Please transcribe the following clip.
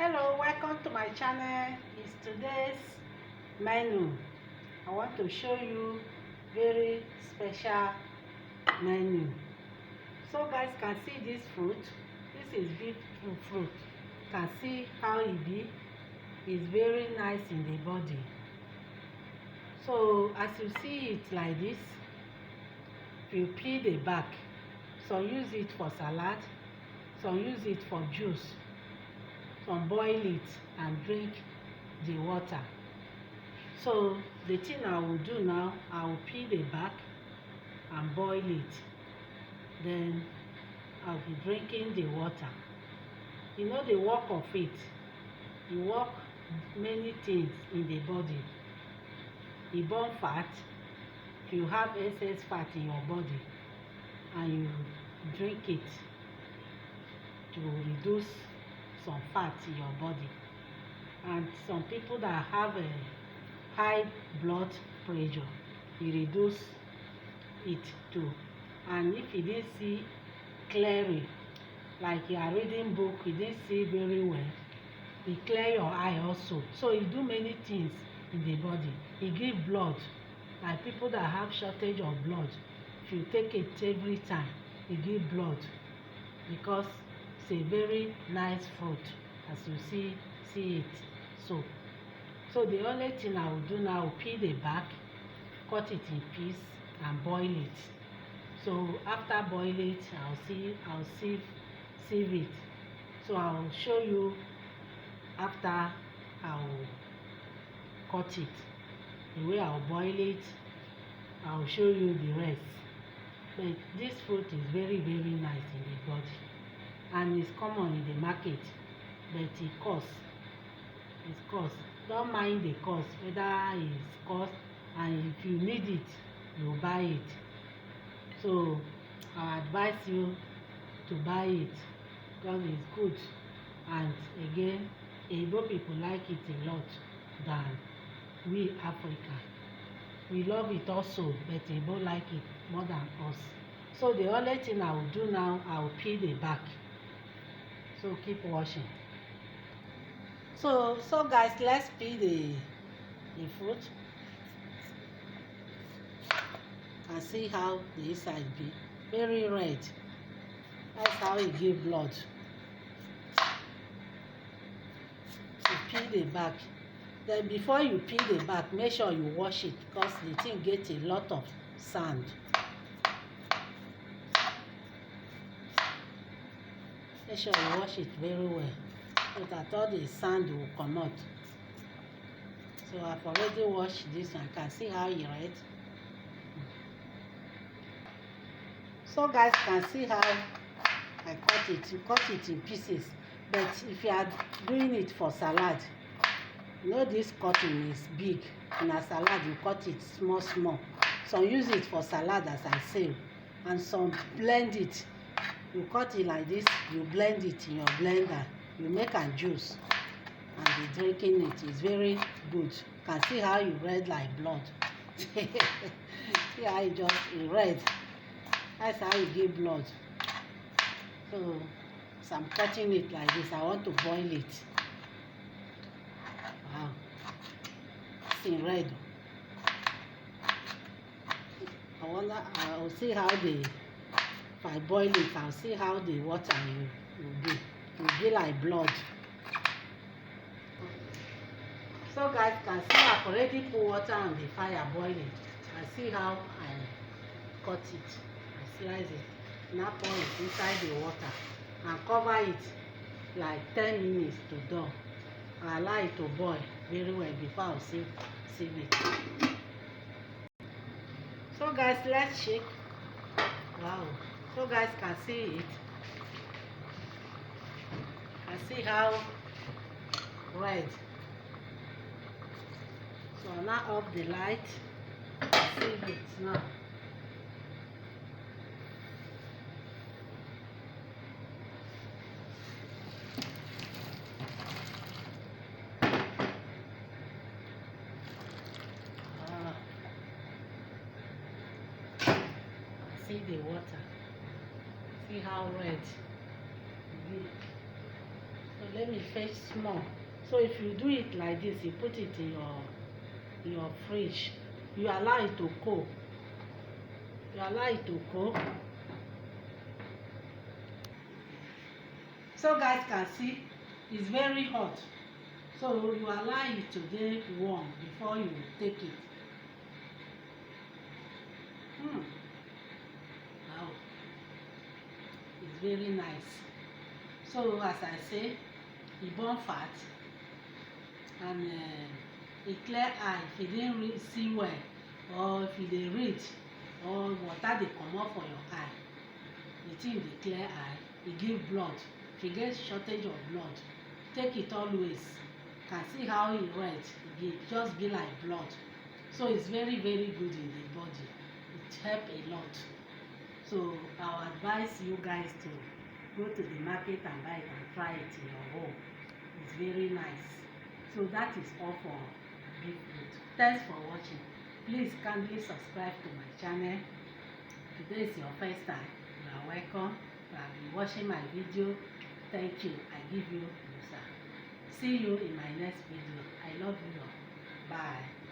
Hello, welcome to my channel. It's today's menu. I want to show you very special menu. So guys can see this fruit. This is beetroot fruit. Can see how it be. It's very nice in the body. So as you see it like this, you peel the back. Some use it for salad, some use it for juice, some boil it and drink the water. So the thing I will do now, I will peel the back and boil it. Then I'll be drinking the water. You know the work of it. You work many things in the body. You burn fat. If you have excess fat in your body and you drink it to reduce some fat in your body. And some people that have a high blood pressure, you reduce it too. And if you didn't see clearly, like you are reading book, you didn't see very well, it clear your eye also. So you do many things in the body. It give blood. Like people that have shortage of blood, if you take it every time, it give blood, because it's a very nice fruit, as you see it. So the only thing I will do now, I will peel the back, cut it in pieces and boil it. So after boil it, I'll sieve it. So I'll show you after I'll cut it. The way I'll boil it, I'll show you the rest. But this fruit is very nice in the body, and it's common in the market, but it costs. It's cost. Don't mind the cost, whether it's cost, and if you need it, you buy it. So I advise you to buy it because it's good. And again, Igbo people like it a lot than we Africa. We love it also, but Igbo like it more than us. So the only thing I will do now, I will peel the back. So keep watching. So guys, let's peel the fruit and see how the inside be. Very red. That's how it give blood. You peel the back. Then before you peel the back, make sure you wash it, because the thing gets a lot of sand. Make sure you wash it very well, so that all the sand will come out. So I've already washed this one. I can see how it red. So guys can see how I cut it. You cut it in pieces. But if you are doing it for salad, you know this cutting is big. In a salad, you cut it small. Some use it for salad, as I say, and some blend it. You cut it like this, you blend it in your blender. You make a juice and be drinking it. It's very good. You can see how you red like blood. See how it just red. That's how you give blood. So I'm cutting it like this. I want to boil it. Wow. It's in red. I'll see how if I boil it, I'll see how the water will be. It will be like blood. So guys can see I've already put water on the fire boiling. I see how I cut it. I slice it. Now pour it inside the water and cover it like 10 minutes to done. I allow it to boil very well before I'll sieve it. So guys, let's shake. Wow. So guys can see it. Can see how red. So I'll now off the light. Sieve it now. See the water. See how red it is. So let me fetch small. So if you do it like this, you put it in your fridge, you allow it to cool. You allow it to cool. So guys can see it's very hot. So you allow it to get warm before you take it. Wow, it's very nice. So as I say, e burn fat and e clear eye if you didn't see well, or if you dey read or water dey comot for your eye. The thing dey clear eye, e give blood. If you get shortage of blood, take it always. Can see how e red, e just be like blood. So it's very very good in the body. It help a lot. So I will advise you guys to go to the market and buy it and try it in your home. It's very nice. So that is all for beetroot. Thanks for watching. Please kindly subscribe to my channel. If today is your first time, you are welcome. You have been watching my video. Thank you. I give you a. See you in my next video. I love you all. Bye.